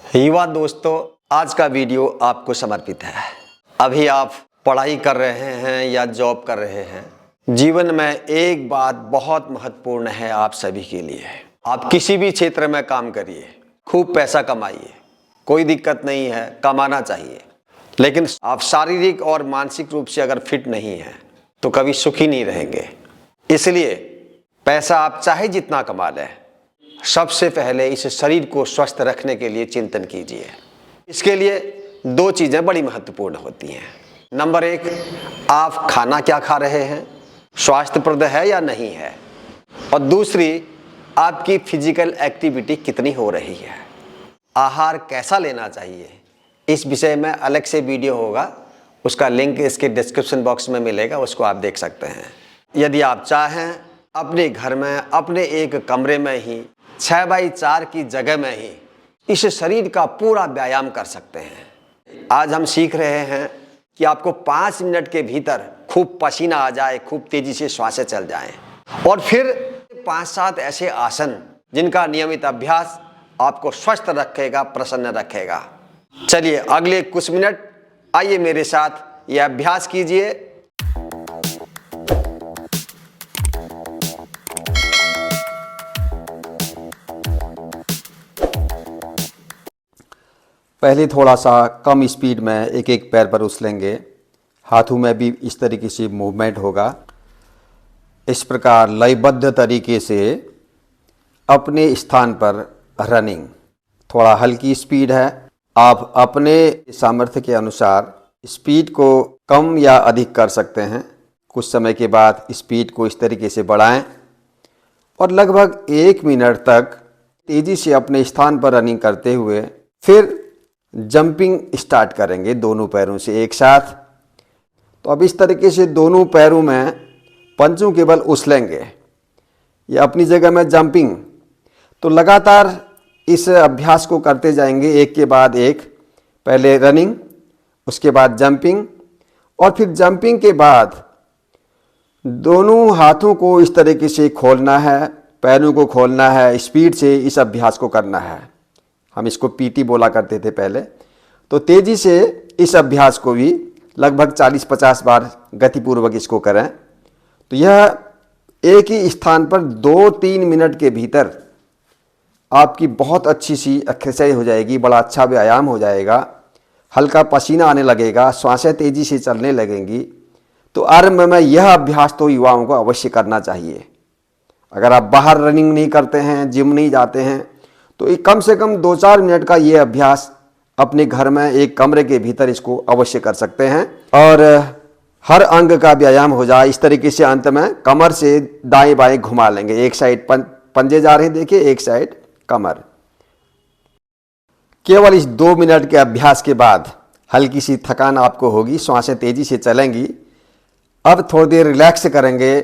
युवा दोस्तों, आज का वीडियो आपको समर्पित है। अभी आप पढ़ाई कर रहे हैं या जॉब कर रहे हैं, जीवन में एक बात बहुत महत्वपूर्ण है आप सभी के लिए। आप किसी भी क्षेत्र में काम करिए, खूब पैसा कमाइए, कोई दिक्कत नहीं है, कमाना चाहिए। लेकिन आप शारीरिक और मानसिक रूप से अगर फिट नहीं हैं तो कभी सुखी नहीं रहेंगे। इसलिए पैसा आप चाहे जितना कमा लें, सबसे पहले इस शरीर को स्वस्थ रखने के लिए चिंतन कीजिए। इसके लिए दो चीज़ें बड़ी महत्वपूर्ण होती हैं। नंबर एक, आप खाना क्या खा रहे हैं, स्वास्थ्यप्रद है या नहीं है। और दूसरी, आपकी फिजिकल एक्टिविटी कितनी हो रही है, आहार कैसा लेना चाहिए। इस विषय में अलग से वीडियो होगा, उसका लिंक इसके डिस्क्रिप्शन बॉक्स में मिलेगा, उसको आप देख सकते हैं। यदि आप चाहें अपने घर में अपने एक कमरे में ही 6x4 की जगह में ही इस शरीर का पूरा व्यायाम कर सकते हैं। आज हम सीख रहे हैं कि आपको 5 मिनट के भीतर खूब पसीना आ जाए, खूब तेजी से श्वासें चल जाएं, और फिर 5-7 ऐसे आसन जिनका नियमित अभ्यास आपको स्वस्थ रखेगा, प्रसन्न रखेगा। चलिए अगले कुछ मिनट आइए मेरे साथ यह अभ्यास कीजिए। पहले थोड़ा सा कम स्पीड में एक एक पैर पर उछलेंगे। हाथों में भी इस तरीके से मूवमेंट होगा। इस प्रकार लयबद्ध तरीके से अपने स्थान पर रनिंग। थोड़ा हल्की स्पीड है, आप अपने सामर्थ्य के अनुसार स्पीड को कम या अधिक कर सकते हैं। कुछ समय के बाद स्पीड को इस तरीके से बढ़ाएं और लगभग 1 मिनट तक तेज़ी से अपने स्थान पर रनिंग करते हुए फिर जंपिंग स्टार्ट करेंगे दोनों पैरों से एक साथ। तो अब इस तरीके से दोनों पैरों में पंजों के बल उछलेंगे या अपनी जगह में जंपिंग। तो लगातार इस अभ्यास को करते जाएंगे, एक के बाद एक। पहले रनिंग, उसके बाद जंपिंग, और फिर जंपिंग के बाद दोनों हाथों को इस तरीके से खोलना है, पैरों को खोलना है, स्पीड से इस अभ्यास को करना है। हम इसको पीटी बोला करते थे पहले। तो तेज़ी से इस अभ्यास को भी लगभग 40-50 बार गतिपूर्वक इसको करें। तो यह एक ही स्थान पर 2-3 मिनट के भीतर आपकी बहुत अच्छी सी एक्सरसाइज हो जाएगी, बड़ा अच्छा व्यायाम हो जाएगा। हल्का पसीना आने लगेगा, श्वासें तेज़ी से चलने लगेंगी। तो आरंभ में यह अभ्यास तो युवाओं को अवश्य करना चाहिए। अगर आप बाहर रनिंग नहीं करते हैं, जिम नहीं जाते हैं, तो कम से कम 2-4 मिनट का ये अभ्यास अपने घर में एक कमरे के भीतर इसको अवश्य कर सकते हैं और हर अंग का व्यायाम हो जाए। इस तरीके से अंत में कमर से दाएं बाएं घुमा लेंगे। एक साइड पंजे जा रहे हैं, देखिए, एक साइड कमर। केवल इस 2 मिनट के अभ्यास के बाद हल्की सी थकान आपको होगी, श्वासें तेजी से चलेंगी। अब थोड़ी देर रिलैक्स करेंगे,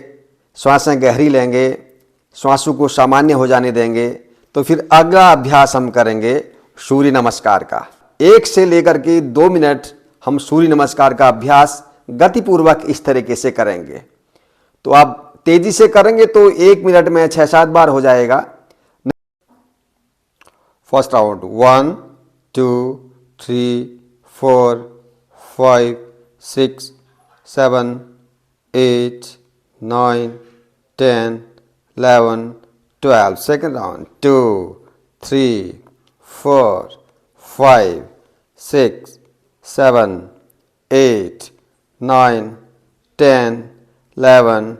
श्वासें गहरी लेंगे, श्वासों को सामान्य हो जाने देंगे। तो फिर अगला अभ्यास हम करेंगे सूर्य नमस्कार का। 1 से लेकर के 2 मिनट हम सूर्य नमस्कार का अभ्यास गतिपूर्वक इस तरीके से करेंगे। तो आप तेजी से करेंगे तो 1 मिनट में 6-7 बार हो जाएगा। First round 1 2 3 4 5 6 7 8 9 10 11 12. Second round 2 3 4 5 6 7 8 9 10 11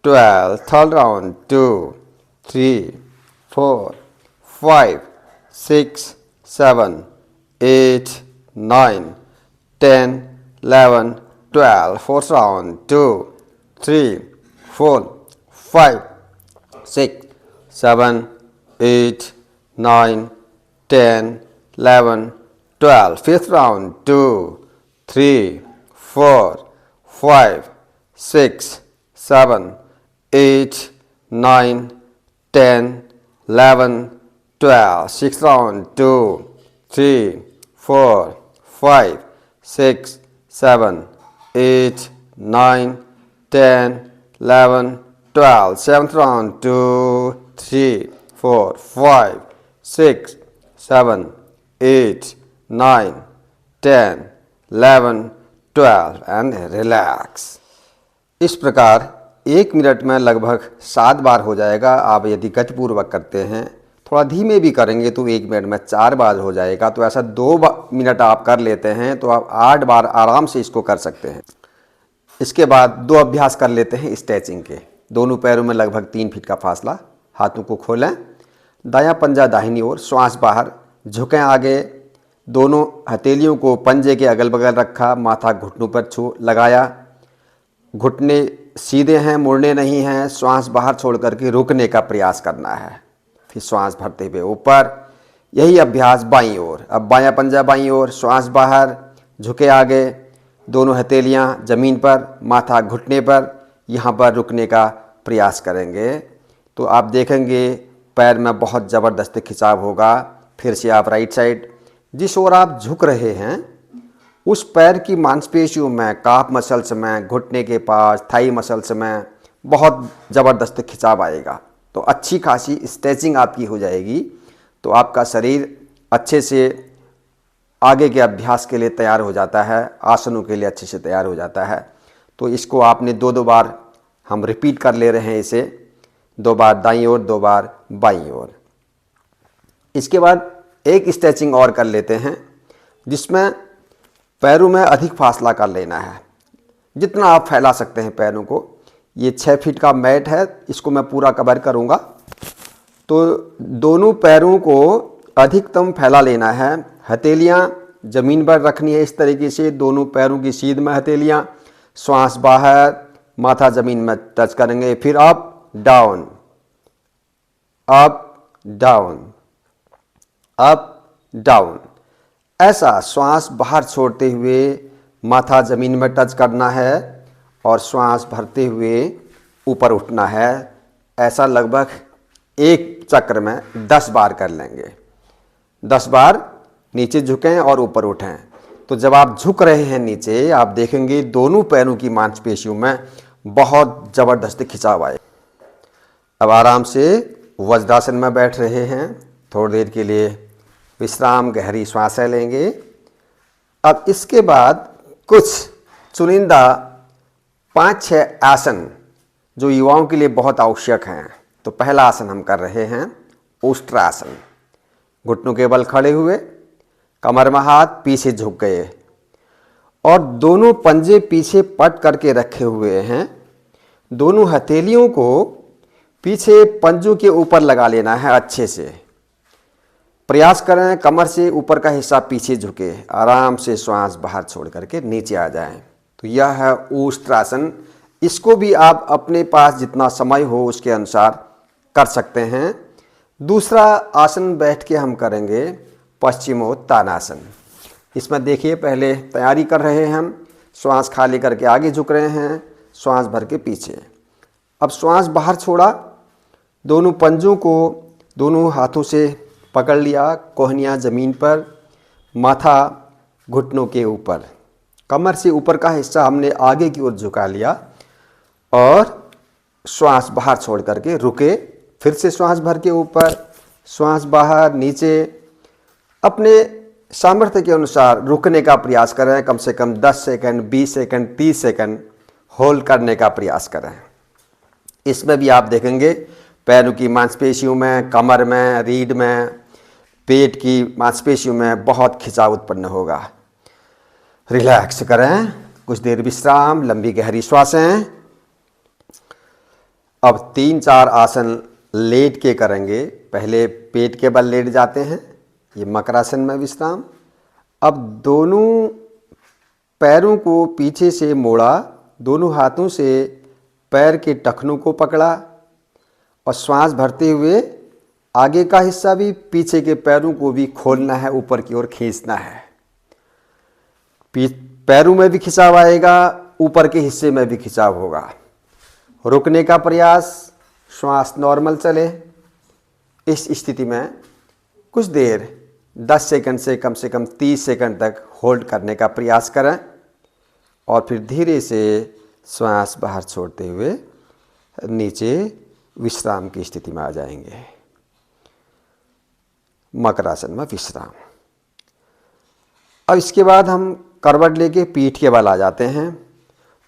12. Third round 2 3 4 5 6 7 8 9 10 11 12. Fourth round 2 3 4 5 6 7 8 9 10 11 12. Fifth round 2 3 4 5 6 7 8 9 10 11 12. Sixth round 2 3 4 5 6 7 8 9 10 11 12. Seventh round 2 3 4 5 6 7 8, 9, 10, 11, 12 and relax. इस प्रकार 1 मिनट में लगभग 7 बार हो जाएगा। आप यदि गतिपूर्वक करते हैं, थोड़ा धीमे भी करेंगे तो 1 मिनट में 4 बार हो जाएगा। तो ऐसा 2 मिनट आप कर लेते हैं तो आप 8 बार आराम से इसको कर सकते हैं। इसके बाद 2 अभ्यास कर लेते हैं स्ट्रेचिंग के। दोनों पैरों में लगभग 3 फीट का फासला। हाथों को खोलें, दायां पंजा दाहिनी ओर, श्वास बाहर, झुकें आगे, दोनों हथेलियों को पंजे के अगल बगल रखा, माथा घुटनों पर छू लगाया। घुटने सीधे हैं, मुड़ने नहीं हैं। श्वास बाहर छोड़ करके रुकने का प्रयास करना है। फिर श्वास भरते हुए ऊपर। यही अभ्यास बाईं ओर। अब बायां पंजा बाईं ओर, श्वास बाहर, झुके आगे, दोनों हथेलियां जमीन पर, माथा घुटने पर। यहाँ पर रुकने का प्रयास करेंगे तो आप देखेंगे पैर में बहुत ज़बरदस्त खिंचाव होगा। फिर से आप राइट साइड, जिस ओर आप झुक रहे हैं उस पैर की मांसपेशियों में, काफ मसल्स में, घुटने के पास, थाई मसल्स में बहुत ज़बरदस्त खिंचाव आएगा। तो अच्छी खासी स्ट्रेचिंग आपकी हो जाएगी। तो आपका शरीर अच्छे से आगे के अभ्यास के लिए तैयार हो जाता है, आसनों के लिए अच्छे से तैयार हो जाता है। तो इसको आपने 2-2 बार हम रिपीट कर ले रहे हैं इसे। 2 बार दाईं ओर, 2 बार बाईं ओर। इसके बाद एक स्ट्रेचिंग और कर लेते हैं जिसमें पैरों में अधिक फासला कर लेना है। जितना आप फैला सकते हैं पैरों को। ये 6 फीट का मैट है, इसको मैं पूरा कवर करूँगा। तो दोनों पैरों को अधिकतम फैला लेना है। हथेलियाँ ज़मीन पर रखनी है इस तरीके से, दोनों पैरों की सीध में हथेलियाँ, श्वास बाहर, माथा ज़मीन में टच करेंगे। फिर up down, up down, up down. ऐसा श्वास बाहर छोड़ते हुए माथा ज़मीन में टच करना है और श्वास भरते हुए ऊपर उठना है। ऐसा लगभग एक चक्र में 10 बार कर लेंगे। 10 बार नीचे झुकें और ऊपर उठें। तो जब आप झुक रहे हैं नीचे, आप देखेंगे दोनों पैरों की मांसपेशियों में बहुत ज़बरदस्त खिंचाव आए। अब आराम से वज्रासन में बैठ रहे हैं। थोड़ी देर के लिए विश्राम, गहरी श्वासें लेंगे। अब इसके बाद कुछ चुनिंदा 5-6 आसन जो युवाओं के लिए बहुत आवश्यक हैं। तो पहला आसन हम कर रहे हैं उष्ट्रासन। घुटनों के बल खड़े हुए, कमर में हाथ, पीछे झुक गए और दोनों पंजे पीछे पट करके रखे हुए हैं। दोनों हथेलियों को पीछे पंजों के ऊपर लगा लेना है अच्छे से। प्रयास करें कमर से ऊपर का हिस्सा पीछे झुके, आराम से श्वास बाहर छोड़ करके नीचे आ जाएं। तो यह है उष्ट्रासन। इसको भी आप अपने पास जितना समय हो उसके अनुसार कर सकते हैं। दूसरा आसन बैठ के हम करेंगे पश्चिमोत्तानासन। इसमें देखिए पहले तैयारी कर रहे हैं हम। श्वास खाली करके आगे झुक रहे हैं, श्वास भर के पीछे। अब श्वास बाहर छोड़ा, दोनों पंजों को दोनों हाथों से पकड़ लिया, कोहनियाँ ज़मीन पर, माथा घुटनों के ऊपर, कमर से ऊपर का हिस्सा हमने आगे की ओर झुका लिया और श्वास बाहर छोड़ करके रुके। फिर से श्वास भर के ऊपर, श्वास बाहर, नीचे। अपने सामर्थ्य के अनुसार रुकने का प्रयास करें। कम से कम 10 सेकंड, 20 सेकंड, 30 सेकंड होल्ड करने का प्रयास करें। इसमें भी आप देखेंगे पैरों की मांसपेशियों में, कमर में, रीढ़ में, पेट की मांसपेशियों में बहुत खिंचाव उत्पन्न होगा। रिलैक्स करें, कुछ देर विश्राम, लंबी गहरी श्वासें। अब 3-4 आसन लेट के करेंगे। पहले पेट के बल लेट जाते हैं, ये मकरासन में विश्राम। अब दोनों पैरों को पीछे से मोड़ा, दोनों हाथों से पैर के टखनों को पकड़ा और श्वास भरते हुए आगे का हिस्सा भी, पीछे के पैरों को भी खोलना है, ऊपर की ओर खींचना है। पैरों में भी खिंचाव आएगा, ऊपर के हिस्से में भी खिंचाव होगा। रुकने का प्रयास, श्वास नॉर्मल चले। इस स्थिति में कुछ देर 10 सेकंड से कम 30 सेकंड तक होल्ड करने का प्रयास करें और फिर धीरे से श्वास बाहर छोड़ते हुए नीचे विश्राम की स्थिति में आ जाएंगे। मकरासन में विश्राम। अब इसके बाद हम करवट लेके पीठ के बल आ जाते हैं।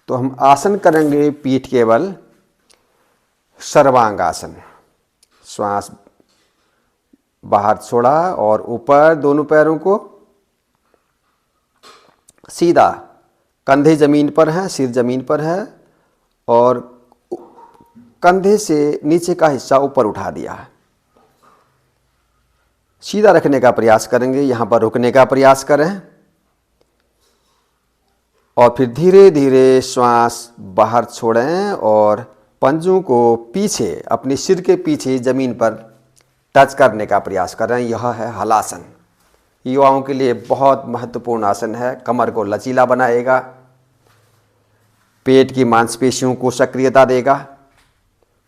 तो हम आसन करेंगे पीठ के बल सर्वांग आसन। श्वास बाहर छोड़ा और ऊपर दोनों पैरों को सीधा, कंधे जमीन पर हैं, सिर जमीन पर है और कंधे से नीचे का हिस्सा ऊपर उठा दिया है। सीधा रखने का प्रयास करेंगे, यहाँ पर रुकने का प्रयास करें और फिर धीरे धीरे श्वास बाहर छोड़ें और पंजों को पीछे, अपने सिर के पीछे जमीन पर टच करने का प्रयास करें। यह है हलासन। युवाओं के लिए बहुत महत्वपूर्ण आसन है। कमर को लचीला बनाएगा, पेट की मांसपेशियों को सक्रियता देगा।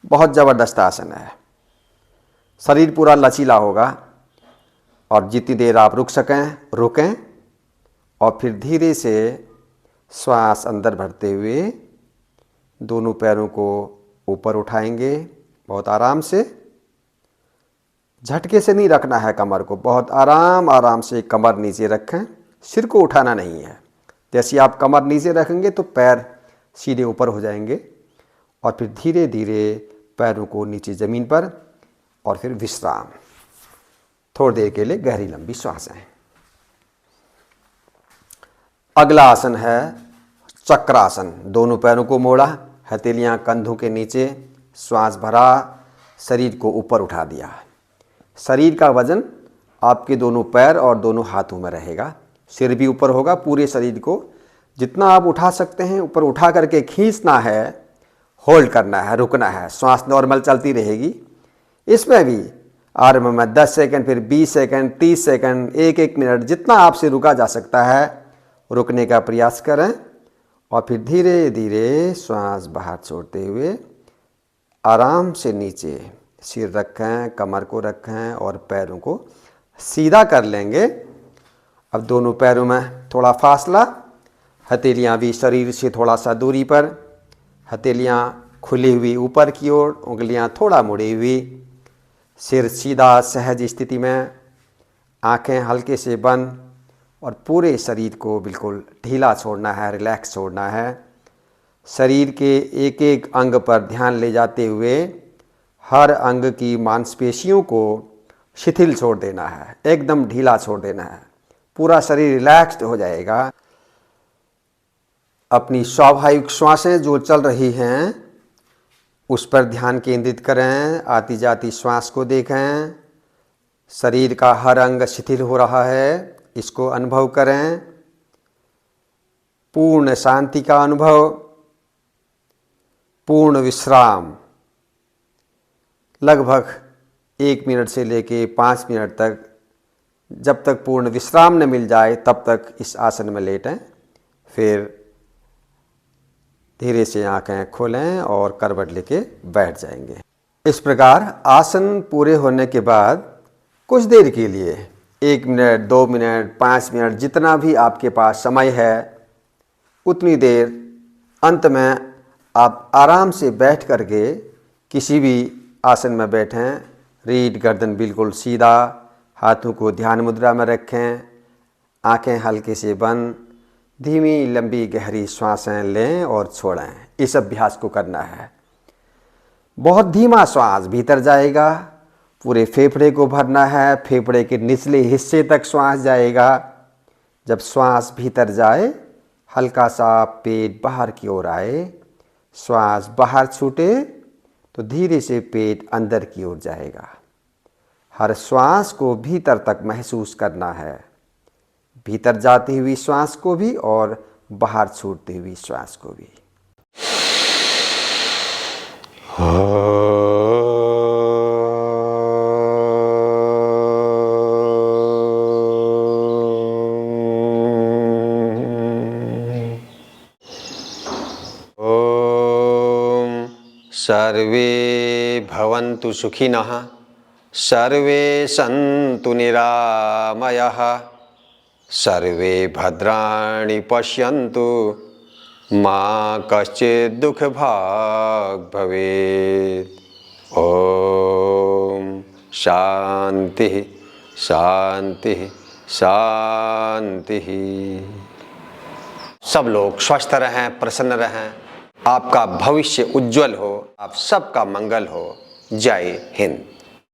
बहुत ज़बरदस्त आसन है। शरीर पूरा लचीला होगा और जितनी देर आप रुक सकें रुकें और फिर धीरे से श्वास अंदर भरते हुए दोनों पैरों को ऊपर उठाएंगे। बहुत आराम से, झटके से नहीं रखना है कमर को, बहुत आराम आराम से कमर नीचे रखें, सिर को उठाना नहीं है। जैसे आप कमर नीचे रखेंगे तो पैर सीधे ऊपर हो जाएंगे और फिर धीरे धीरे पैरों को नीचे ज़मीन पर और फिर विश्राम। थोड़ी देर के लिए गहरी लंबी सांसें। अगला आसन है चक्रासन। दोनों पैरों को मोड़ा, हथेलियां कंधों के नीचे, श्वास भरा, शरीर को ऊपर उठा दिया। शरीर का वजन आपके दोनों पैर और दोनों हाथों में रहेगा। सिर भी ऊपर होगा। पूरे शरीर को जितना आप उठा सकते हैं ऊपर उठा करके खींचना है, होल्ड करना है, रुकना है। श्वास नॉर्मल चलती रहेगी। इसमें भी आरंभ में 10 सेकंड, फिर 20 सेकंड, 30 सेकंड, 1-1 मिनट, जितना आपसे रुका जा सकता है रुकने का प्रयास करें और फिर धीरे धीरे श्वास बाहर छोड़ते हुए आराम से नीचे सिर रखें, कमर को रखें और पैरों को सीधा कर लेंगे। अब दोनों पैरों में थोड़ा फासला, हथेलियां भी शरीर से थोड़ा सा दूरी पर, हथेलियां खुली हुई ऊपर की ओर, उंगलियां थोड़ा मुड़ी हुई, सिर सीधा सहज स्थिति में, आंखें हल्के से बंद और पूरे शरीर को बिल्कुल ढीला छोड़ना है, रिलैक्स छोड़ना है। शरीर के एक एक अंग पर ध्यान ले जाते हुए हर अंग की मांसपेशियों को शिथिल छोड़ देना है, एकदम ढीला छोड़ देना है। पूरा शरीर रिलैक्स्ड हो जाएगा। अपनी स्वाभाविक श्वासें जो चल रही हैं उस पर ध्यान केंद्रित करें। आती जाती श्वास को देखें। शरीर का हर अंग शिथिल हो रहा है, इसको अनुभव करें। पूर्ण शांति का अनुभव, पूर्ण विश्राम। लगभग 1 मिनट से लेके 5 मिनट तक, जब तक पूर्ण विश्राम न मिल जाए तब तक इस आसन में लेटें। फिर धीरे से आंखें खोलें और करवट लेके बैठ जाएंगे। इस प्रकार आसन पूरे होने के बाद कुछ देर के लिए 1 मिनट, 2 मिनट, 5 मिनट, जितना भी आपके पास समय है उतनी देर अंत में आप आराम से बैठ करके किसी भी आसन में बैठें। रीढ़ गर्दन बिल्कुल सीधा, हाथों को ध्यान मुद्रा में रखें, आंखें हल्के से बंद, धीमी लंबी गहरी श्वासें लें और छोड़ें। इस अभ्यास को करना है। बहुत धीमा श्वास भीतर जाएगा, पूरे फेफड़े को भरना है, फेफड़े के निचले हिस्से तक श्वास जाएगा। जब श्वास भीतर जाए, हल्का सा पेट बाहर की ओर आए, श्वास बाहर छूटे तो धीरे से पेट अंदर की ओर जाएगा। हर श्वास को भीतर तक महसूस करना है, भीतर जाती हुई श्वास को भी और बाहर छूटती हुई श्वास को भी। सर्वे भवन्तु सुखिनः, सर्वे सन्तु निरामयाः, सर्वे भद्राणि पश्यन्तु, मा कश्चित् दुःखभाग् भवेत्। ॐ शान्तिः शान्तिः शांति। सब लोग स्वस्थ रहें, प्रसन्न रहें, आपका भविष्य उज्जवल हो, आप सबका मंगल हो। जय हिंद।